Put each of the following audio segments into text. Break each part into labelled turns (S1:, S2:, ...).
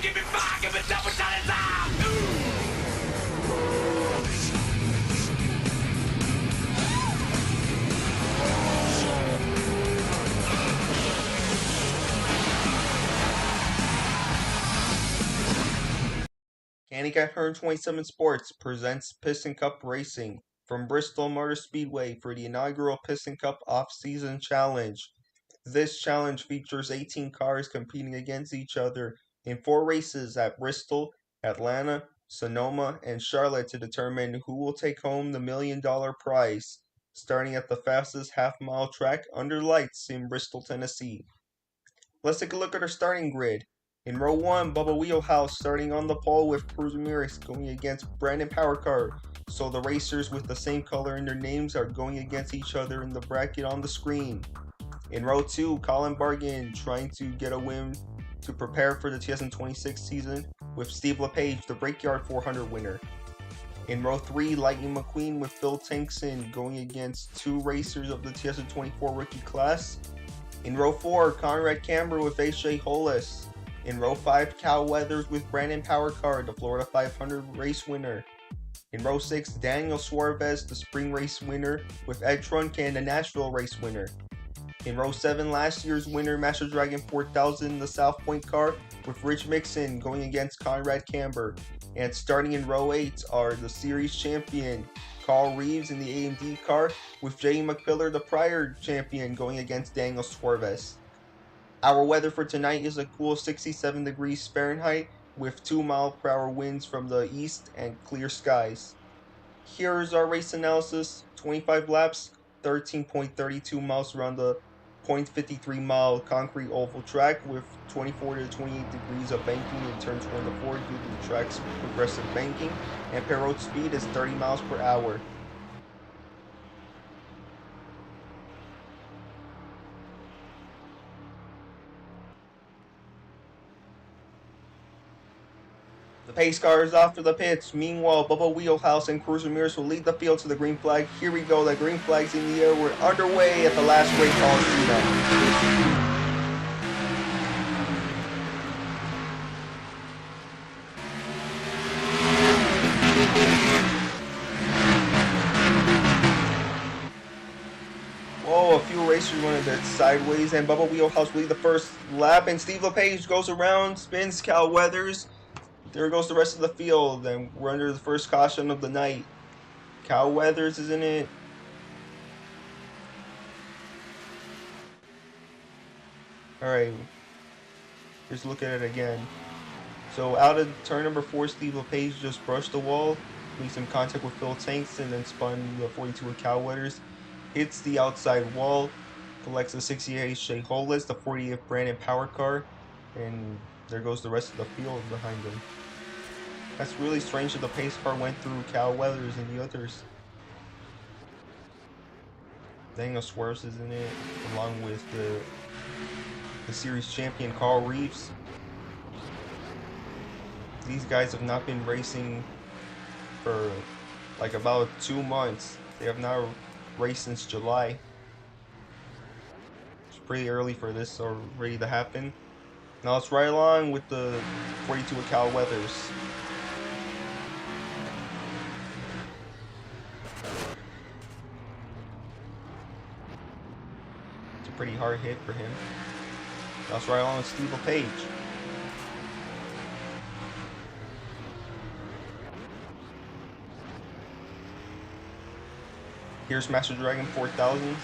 S1: give me fire, give me double shot and time.
S2: Dinoco 127 Sports presents Piston Cup Racing from Bristol Motor Speedway for the inaugural Piston Cup Off-Season Challenge. This challenge features 18 cars competing against each other in 4 races at Bristol, Atlanta, Sonoma, and Charlotte to determine who will take home the $1 million prize, starting at the fastest half-mile track under lights in Bristol, Tennessee. Let's take a look at our starting grid. In row 1, Bubba Wheelhouse starting on the pole with Cruz Ramirez going against Brandon Powercar. So the racers with the same color in their names are going against each other in the bracket on the screen. In row 2, Colin Bargan trying to get a win to prepare for the 2026 season with Steve LePage, the Brickyard 400 winner. In row 3, Lightning McQueen with Phil Tankson going against 2 racers of the 2024 rookie class. In row 4, Conrad Camber with H.J. Hollis. In row 5, Cal Weathers with Brandon Powercar, the Florida 500 race winner. In row 6, Daniel Suarez, the spring race winner, with Ed Truncan, the Nashville race winner. In row 7, last year's winner, Master Dragon 4000, the South Point car, with Rich Mixon going against Conrad Camber. And starting in row 8 are the series champion, Carl Reeves in the AMD car, with Jay McPillar, the prior champion, going against Daniel Suarez. Our weather for tonight is a cool 67 degrees Fahrenheit with 2-mile-per-hour winds from the east and clear skies. Here is our race analysis: 25 laps, 13.32 miles around the 0.53 mile concrete oval track with 24 to 28 degrees of banking in turn 2 and 4 due to the track's progressive banking, and pit road speed is 30 miles per hour. The pace car is off to the pits. Meanwhile, Bubba Wheelhouse and Cruz Ramirez will lead the field to the green flag. Here we go. The green flag's in the air. We're underway at the last Great Coliseum. Whoa, a few racers went a bit sideways, and Bubba Wheelhouse will lead the first lap, and Steve LePage goes around, spins Cal Weathers. There goes the rest of the field, and we're under the first caution of the night. Cal Weathers is in it. Alright, just look at it again. So out of turn number 4, Steve LePage just brushed the wall, made some contact with Phil Tanks, and then spun the 42 with Cal Weathers. Hits the outside wall, collects the 68 H.J. Hollis, the 48 Brandon Powercar, and there goes the rest of the field behind him. That's really strange that the pace car went through Cal Weathers and the others. Daniel Suarez is in it, along with the series champion Carl Reeves. These guys have not been racing for like about 2 months. They have not raced since July. It's pretty early for this already to happen. Now let's ride along with the 42 with Cal Weathers. It's a pretty hard hit for him. Now let's ride along with Steve LePage. Here's Master Dragon 4000.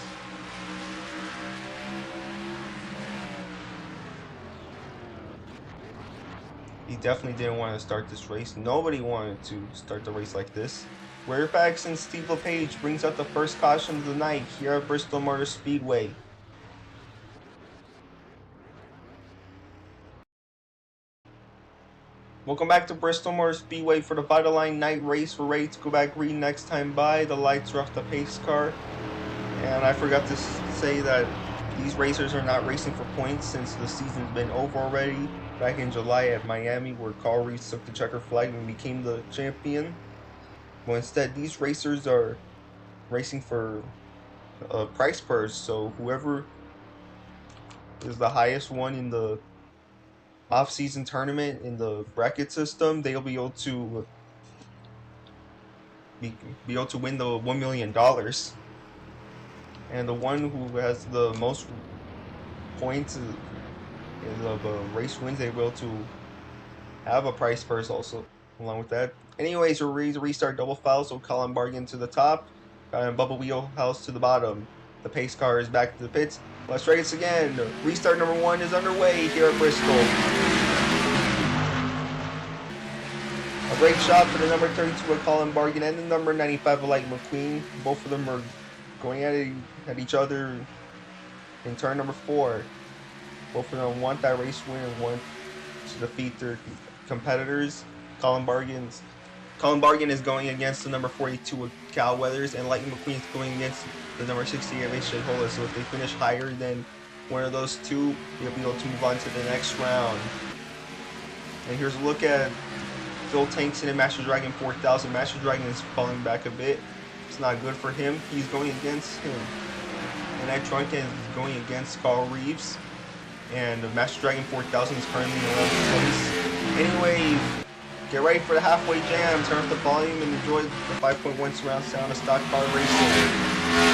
S2: He definitely didn't want to start this race. Nobody wanted to start the race like this. We're back since Steve LePage brings out the first caution of the night here at Bristol Motor Speedway. Welcome back to Bristol Motor Speedway for the Vitaline Night Race. We're ready to go back green next time by. The lights are off the pace car. And I forgot to say that these racers are not racing for points since the season's been over already. Back in July at Miami, where Carl Reeves took the checker flag and became the champion. Well, instead, these racers are racing for a prize purse. So whoever is the highest one in the off-season tournament in the bracket system, they'll be able to win the $1 million. And the one who has the most points in the race wins, they will to have a prize purse also along with that. Anyways, we're ready to restart double foul, so Colin Bargan to the top and Bubble Wheelhouse to the bottom. The pace car is back to the pits. Let's try this again. Restart number 1 is underway here at Bristol. A great shot for the number 32 of Colin Bargan and the number 95 of Lightning McQueen. Both of them are going at each other in turn number 4. Both of them want that race win and want to defeat their competitors. Colin Bargan is going against the number 42 of Cal Weathers, and Lightning McQueen is going against the number 68 of H.J. Hola. So if they finish higher than one of those two, they'll be able to move on to the next round. And here's a look at Phil Tankson and Master Dragon 4000. Master Dragon is falling back a bit. It's not good for him. He's going against him. And that Truncan is going against Carl Reeves. And the Master Dragon 4000 is currently in 11th place. Anyway, get ready for the halfway jam. Turn up the volume and enjoy the 5.1 surround sound of stock car racing.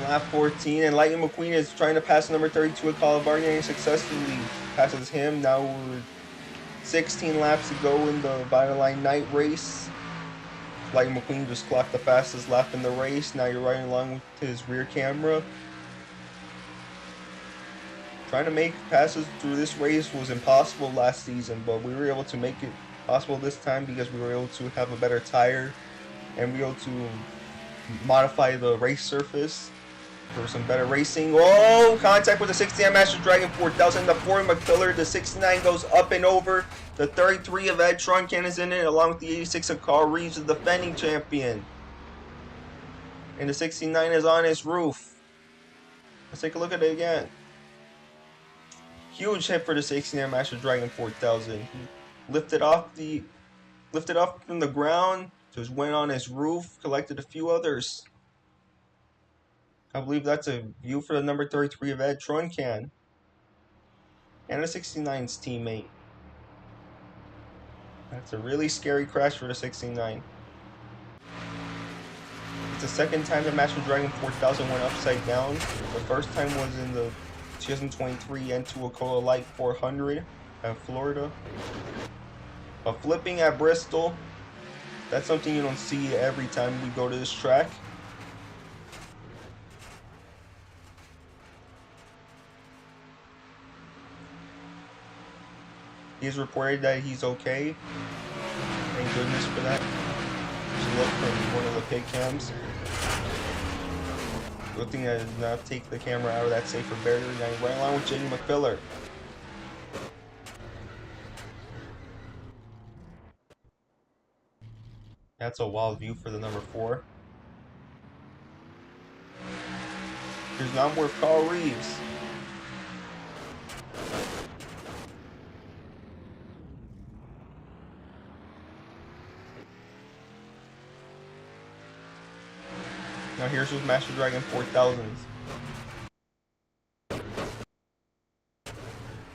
S2: Lap 14, and Lightning McQueen is trying to pass number 32 at Colin Bargan and successfully passes him. Now we're 16 laps to go in the Vitaline Night race. Lightning McQueen just clocked the fastest lap in the race. Now you're riding along with his rear camera. Trying to make passes through this race was impossible last season, but we were able to make it possible this time because we were able to have a better tire and we were able to modify the race surface for some better racing. Oh, contact with the 69 Master Dragon 4000. The 4 McPillar. The 69 goes up and over. The 33 of Ed Truncan is in it, along with the 86 of Carl Reeves, the defending champion. And the 69 is on his roof. Let's take a look at it again. Huge hit for the 69 Master Dragon 4000. He lifted off from the ground, just went on his roof, collected a few others. I believe that's a view for the number 33 of Ed Truncan and the 69's teammate. That's a really scary crash for the 69. It's the second time the Master Dragon 4000 went upside down. The first time was in the 2023 N2 Acola Light 400 at Florida. But flipping at Bristol, that's something you don't see every time we go to this track. He's reported that he's okay. Thank goodness for that. Just look from one of the pit cams. Good thing I did not take the camera out of that safer barrier. Now you're right along with JD McPillar. That's a wild view for the number 4. Here's number with Carl Reeves. Now here's with Master Dragon 4000s.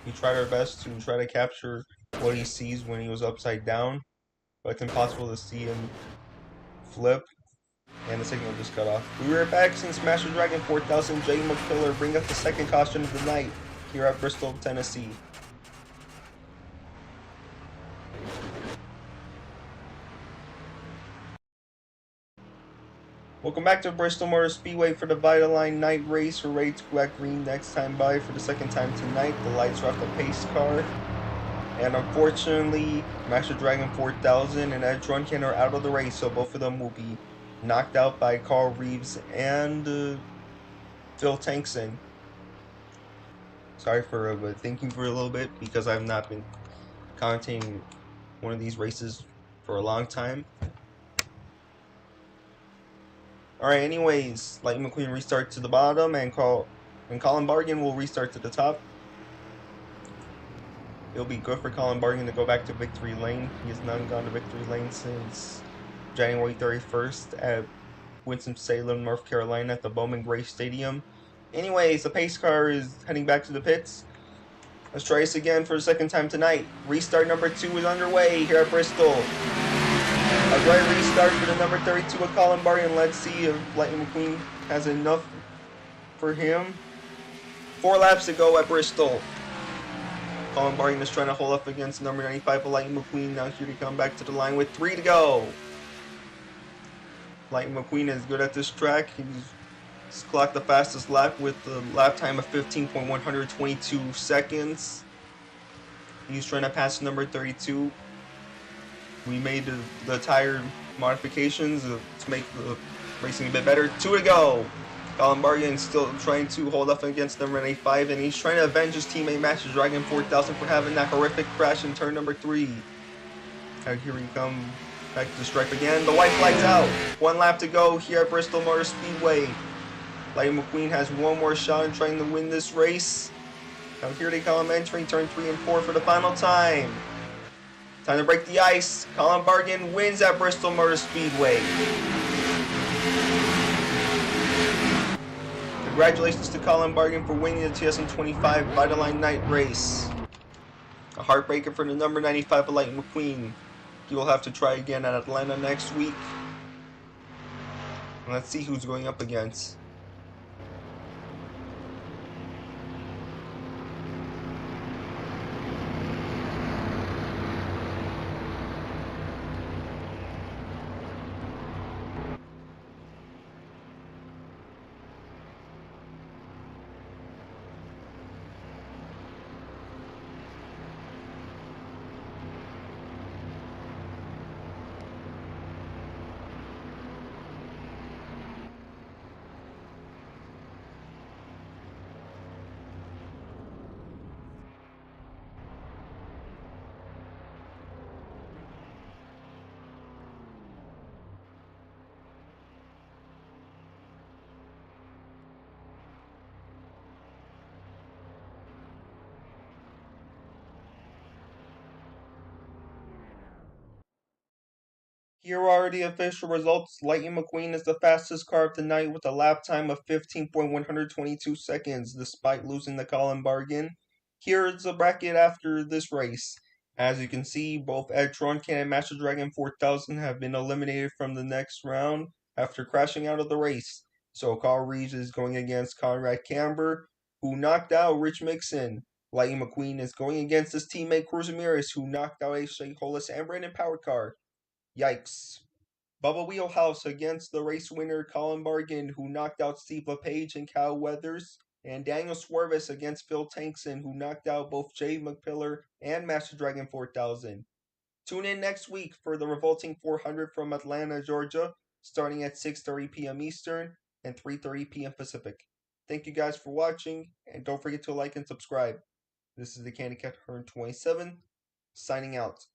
S2: We tried our best to try to capture what he sees when he was upside down, but it's impossible to see him flip, and the signal just cut off. We were back since Master Dragon 4000. Jay McPillar bring up the second caution of the night here at Bristol, Tennessee. Welcome back to Bristol Motor Speedway for the Vitaline Night Race. We're ready to go at green next time by for the second time tonight. The lights are off the pace car. And unfortunately, Master Dragon 4000 and Edge Runcan are out of the race, so both of them will be knocked out by Carl Reeves and Phil Tankson. Sorry for thinking for a little bit because I've not been commentating one of these races for a long time. Alright, anyways, Lightning McQueen restart to the bottom and Colin Bargan will restart to the top. It'll be good for Colin Bargan to go back to victory lane. He has not gone to victory lane since January 31st at Winston-Salem, North Carolina at the Bowman Gray Stadium. Anyways, the pace car is heading back to the pits. Let's try this again for the second time tonight. Restart number 2 is underway here at Bristol. A great restart for the number 32 of Colin Bargan. Let's see if Lightning McQueen has enough for him. 4 laps to go at Bristol. Colin Bargan is trying to hold up against number 95 of Lightning McQueen. Now here to come back to the line with 3 to go. Lightning McQueen is good at this track. He's clocked the fastest lap with a lap time of 15.122 seconds. He's trying to pass number 32. We made the tire modifications to make the racing a bit better. 2 to go. Colin Bargan still trying to hold up against number 85, and he's trying to avenge his teammate Master Dragon 4000 for having that horrific crash in turn number 3. Now here we come back to the stripe again. The white flag's out. 1 lap to go here at Bristol Motor Speedway. Lightning McQueen has one more shot in trying to win this race. Now here they come entering turn 3 and 4 for the final time. Time to break the ice. Colin Bargan wins at Bristol Motor Speedway. Congratulations to Colin Bargan for winning the 2025 Vitaline Night Race. A heartbreaker for the number 95 of Lightning McQueen. He will have to try again at Atlanta next week. And let's see who's going up against. Here are the official results. Lightning McQueen is the fastest car of the night with a lap time of 15.122 seconds, despite losing to Colin Bargan. Here is the bracket after this race. As you can see, both Ed Troncan and Master Dragon 4000 have been eliminated from the next round after crashing out of the race. So Carl Reeves is going against Conrad Camber, who knocked out Rich Mixon. Lightning McQueen is going against his teammate Cruz Ramirez, who knocked out A.J. Hollis and Brandon Powercar. Yikes. Bubba Wheelhouse against the race winner Colin Bargan, who knocked out Steve LePage and Kyle Weathers, and Daniel Swervis against Phil Tankson, who knocked out both Jay McPillar and Master Dragon 4000. Tune in next week for the Revolting 400 from Atlanta, Georgia, starting at 6:30 p.m. Eastern and 3:30 p.m. Pacific. Thank you guys for watching, and don't forget to like and subscribe. This is the Candy Cat Hearn 27, signing out.